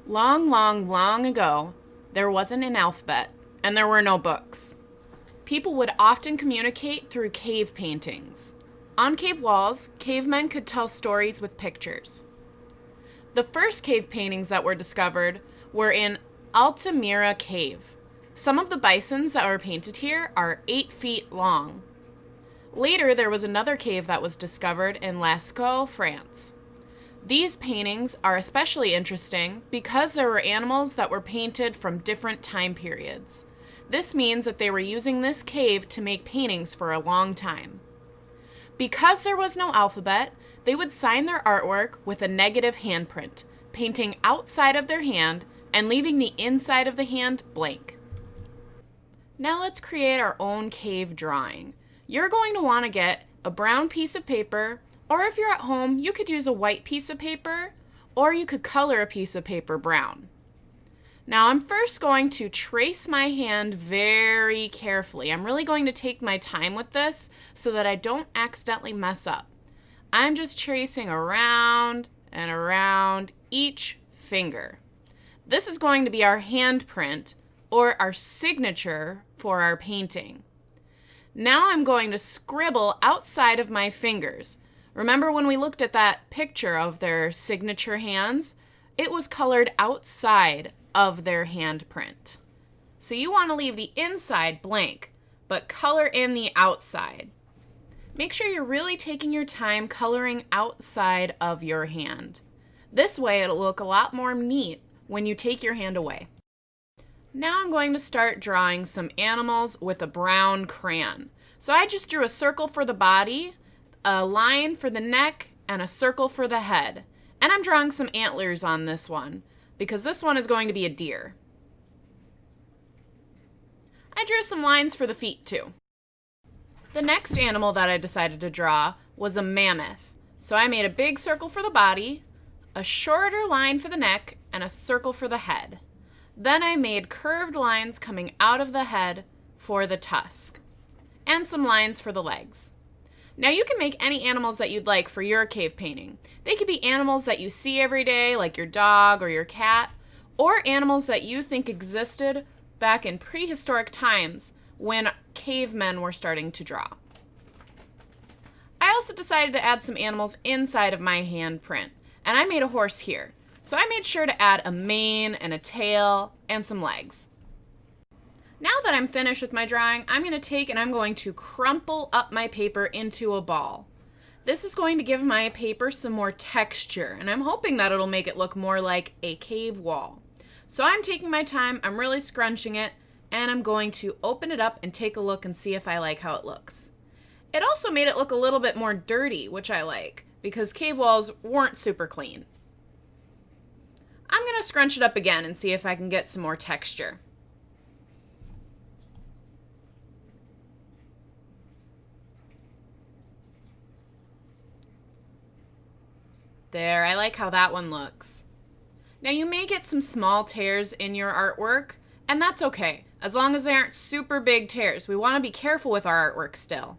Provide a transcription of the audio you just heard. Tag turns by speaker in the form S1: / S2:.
S1: Long, long, long ago, there wasn't an alphabet, and there were no books. People would often communicate through cave paintings. On cave walls, cavemen could tell stories with pictures. The first cave paintings that were discovered were in Altamira Cave. Some of the bisons that were painted here are 8 feet long. Later, there was another cave that was discovered in Lascaux, France. These paintings are especially interesting because there were animals that were painted from different time periods. This means that they were using this cave to make paintings for a long time. Because there was no alphabet, they would sign their artwork with a negative handprint, painting outside of their hand and leaving the inside of the hand blank. Now let's create our own cave drawing. You're going to want to get a brown piece of paper, or if you're at home, you could use a white piece of paper, or you could color a piece of paper brown. Now I'm first going to trace my hand very carefully. I'm really going to take my time with this so that I don't accidentally mess up. I'm just tracing around and around each finger. This is going to be our handprint, or our signature for our painting. Now I'm going to scribble outside of my fingers. Remember when we looked at that picture of their signature hands? It was colored outside of their handprint. So you want to leave the inside blank, but color in the outside. Make sure you're really taking your time coloring outside of your hand. This way it'll look a lot more neat when you take your hand away. Now I'm going to start drawing some animals with a brown crayon. So I just drew a circle for the body, a line for the neck, and a circle for the head. And I'm drawing some antlers on this one, because this one is going to be a deer. I drew some lines for the feet too. The next animal that I decided to draw was a mammoth. So I made a big circle for the body, a shorter line for the neck, and a circle for the head. Then I made curved lines coming out of the head for the tusk, and some lines for the legs. Now you can make any animals that you'd like for your cave painting. They could be animals that you see every day, like your dog or your cat, or animals that you think existed back in prehistoric times when cavemen were starting to draw. I also decided to add some animals inside of my handprint, and I made a horse here. So I made sure to add a mane and a tail and some legs. Now that I'm finished with my drawing, I'm going to take and I'm going to crumple up my paper into a ball. This is going to give my paper some more texture, and I'm hoping that it'll make it look more like a cave wall. So I'm taking my time, I'm really scrunching it, and I'm going to open it up and take a look and see if I like how it looks. It also made it look a little bit more dirty, which I like, because cave walls weren't super clean. I'm going to scrunch it up again and see if I can get some more texture. There, I like how that one looks. Now you may get some small tears in your artwork, and that's okay, as long as they aren't super big tears. We want to be careful with our artwork still.